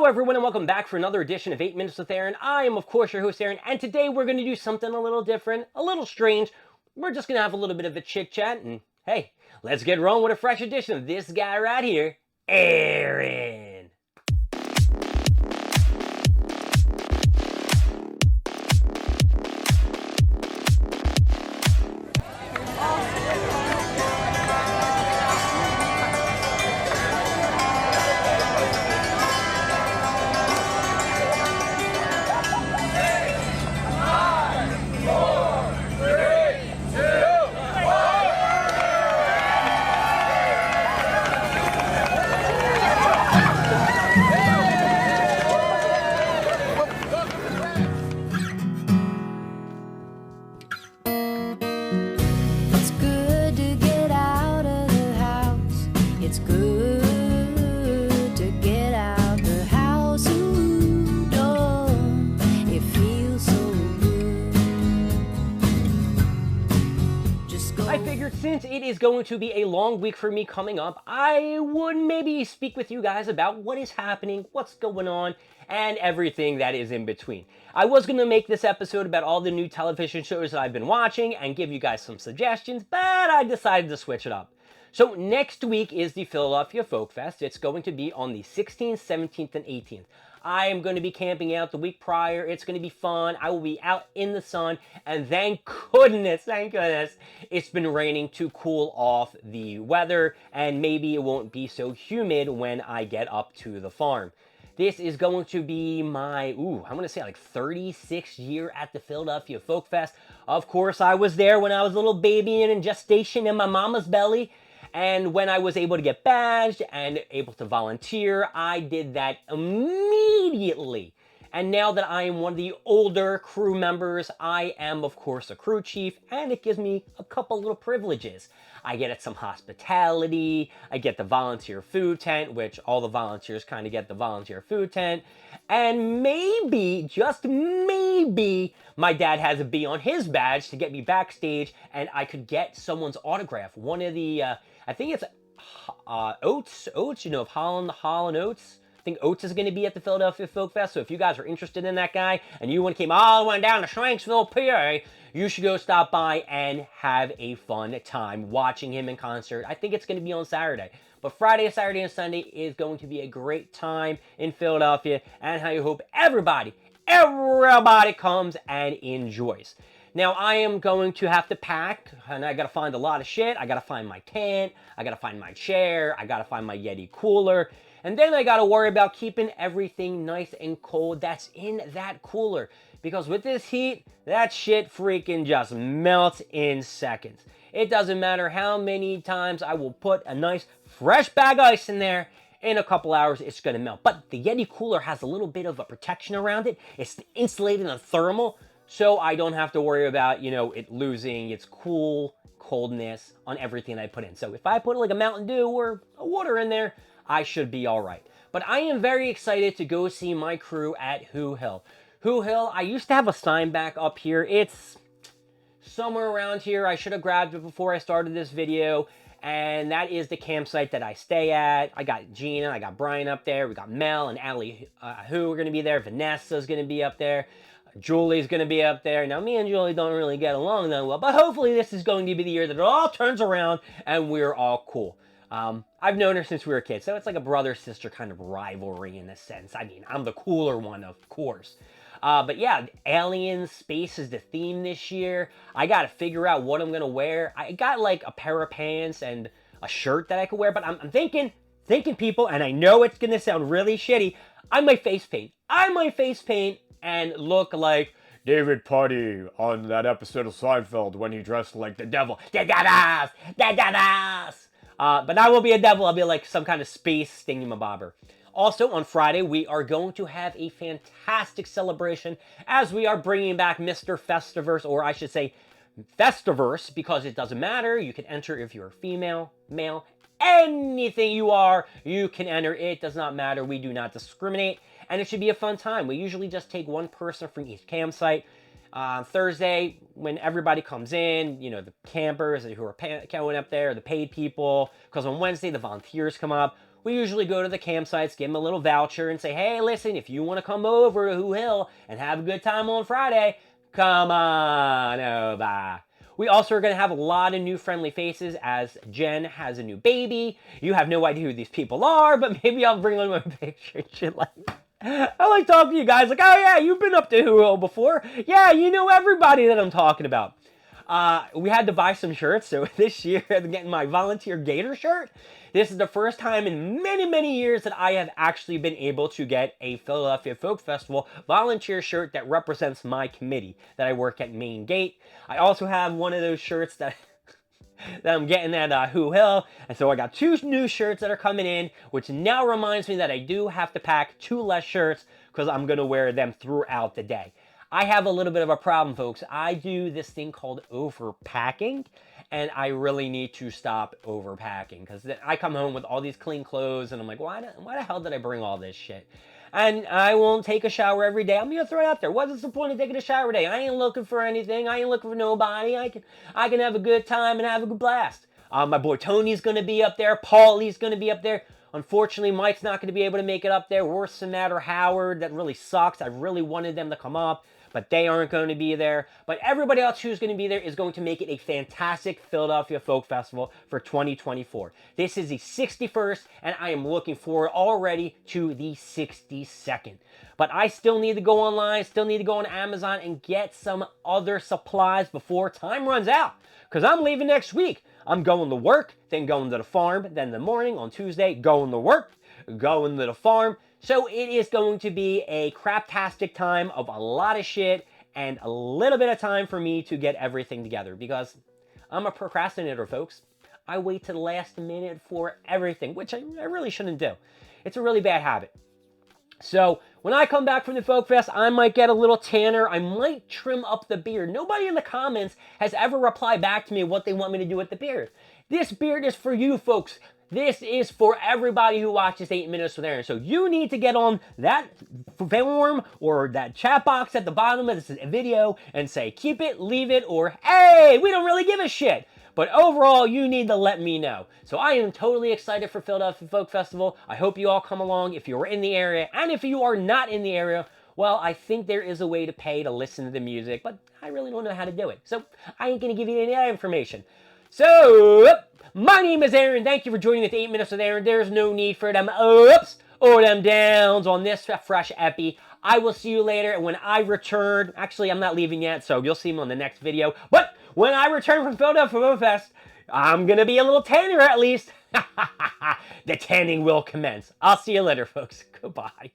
Hello everyone and welcome back for another edition of 8 Minutes with Aaron. I am of course your host Aaron, and today we're going to do something a little different, a little strange. We're just going to have a little bit of a chit chat, and hey, let's get rolling with a fresh edition of this guy right here, Aaron. Since it is going to be a long week for me coming up, I would maybe speak with you guys about what is happening, what's going on, and everything that is in between. I was going to make this episode about all the new television shows that I've been watching and give you guys some suggestions, but I decided to switch it up. So next week is the Philadelphia Folk Fest. It's going to be on the 16th, 17th, and 18th. I am going to be camping out the week prior. It's going to be fun. I will be out in the sun, and thank goodness, it's been raining to cool off the weather, and maybe it won't be so humid when I get up to the farm. This is going to be my, I'm going to say like 36th year at the Philadelphia Folk Fest. Of course, I was there when I was a little baby and in gestation in my mama's belly. And when I was able to get badged and able to volunteer, I did that immediately. And now that I am one of the older crew members, I am, of course, a crew chief, and it gives me a couple little privileges. I get some hospitality, I get the volunteer food tent, which all the volunteers kind of get the volunteer food tent, and maybe, just maybe, my dad has a B on his badge to get me backstage, and I could get someone's autograph. One of the, I think it's Oates, of Holland Oates. I think Oates is going to be at the Philadelphia Folk Fest, so if you guys are interested in that guy, and you came all the way down to Shanksville, PA, you should go stop by and have a fun time watching him in concert. I think it's going to be on Saturday. But Friday, Saturday, and Sunday is going to be a great time in Philadelphia, and I hope everybody comes and enjoys. Now, I am going to have to pack, and I got to find a lot of shit. I got to find my tent, I got to find my chair, I got to find my Yeti cooler, and then I got to worry about keeping everything nice and cold that's in that cooler. Because with this heat, that shit freaking just melts in seconds. It doesn't matter how many times I will put a nice fresh bag of ice in there. In a couple hours, it's going to melt. But the Yeti cooler has a little bit of a protection around it. It's insulated and thermal, so I don't have to worry about, it losing its coldness on everything I put in. So if I put like a Mountain Dew or a water in there, I should be all right. But I am very excited to go see my crew at Who Hill. Who Hill, I used to have a sign back up here. It's somewhere around here. I should have grabbed it before I started this video. And that is the campsite that I stay at. I got Gina, I got Brian up there. We got Mel and Allie who are going to be there. Vanessa's going to be up there. Julie's going to be up there. Now, me and Julie don't really get along that well, but hopefully this is going to be the year that it all turns around and we're all cool. I've known her since we were kids, so it's like a brother-sister kind of rivalry in a sense. I mean, I'm the cooler one, of course. But yeah, alien space is the theme this year. I got to figure out what I'm going to wear. I got like a pair of pants and a shirt that I could wear, but I'm thinking people, and I know it's going to sound really shitty, I might face paint. And look like David Puddy on that episode of Seinfeld when he dressed like the devil. The devils! But I will be a devil. I'll be like some kind of space thingamabobber. Also, on Friday, we are going to have a fantastic celebration as we are bringing back Mr. Festiverse, or I should say Festiverse, because it doesn't matter. You can enter if you're female, male, anything you are, you can enter. It does not matter. We do not discriminate, and it should be a fun time. We usually just take one person from each campsite. Thursday, when everybody comes in, you know, the campers who are going up there, the paid people, because on Wednesday, the volunteers come up. we usually go to the campsites, give them a little voucher, and say, hey, listen, if you want to come over to Who Hill and have a good time on Friday, come on over. We also are going to have a lot of new friendly faces as Jen has a new baby. You have no idea who these people are, but maybe I'll bring on my picture and shit like that. I like talking to you guys like, oh yeah, you've been up to Who Hill before. Yeah, you know everybody that I'm talking about. We had to buy some shirts, so this year I'm getting my volunteer gator shirt. This is the first time in many, many years that I have actually been able to get a Philadelphia Folk Festival volunteer shirt that represents my committee that I work at Main Gate. I also have one of those shirts that I'm getting at Who Hill, and so I got 2 new shirts that are coming in, which now reminds me that I do have to pack 2 less shirts because I'm going to wear them throughout the day. I have a little bit of a problem, folks. I do this thing called overpacking, and I really need to stop overpacking because I come home with all these clean clothes, and I'm like, why the hell did I bring all this shit? And I won't take a shower every day. I'm going to throw it out there. What's the point of taking a shower today? I ain't looking for anything. I ain't looking for nobody. I can have a good time and have a good blast. My boy Tony's going to be up there. Paulie's going to be up there. Unfortunately, Mike's not going to be able to make it up there. Worse than that, or Howard. That really sucks. I really wanted them to come up, but they aren't going to be there. But everybody else who's going to be there is going to make it a fantastic Philadelphia Folk Festival for 2024. This is the 61st, and I am looking forward already to the 62nd. But I still need to go online, still need to go on Amazon and get some other supplies before time runs out, because I'm leaving next week. I'm going to work, then going to the farm, then in the morning on Tuesday, going to work, going to the farm. So it is going to be a craptastic time of a lot of shit and a little bit of time for me to get everything together because I'm a procrastinator, folks. I wait to the last minute for everything, which I really shouldn't do. It's a really bad habit. So when I come back from the Folk Fest, I might get a little tanner. I might trim up the beard. Nobody in the comments has ever replied back to me what they want me to do with the beard. This beard is for you, folks. This is for everybody who watches 8 Minutes with Aaron. So you need to get on that form or that chat box at the bottom of this video and say, keep it, leave it, or hey, we don't really give a shit. But overall, you need to let me know. So I am totally excited for Philadelphia Folk Festival. I hope you all come along if you're in the area. And if you are not in the area, well, I think there is a way to pay to listen to the music, but I really don't know how to do it. So I ain't going to give you any of that information. So, my name is Aaron. Thank you for joining with 8 Minutes with Aaron. There's no need for them ups or them downs on this fresh epi. I will see you later. And when I return, actually, I'm not leaving yet, so you'll see me on the next video. But when I return from Philadelphia Folk Fest, I'm going to be a little tanner at least. The tanning will commence. I'll see you later, folks. Goodbye.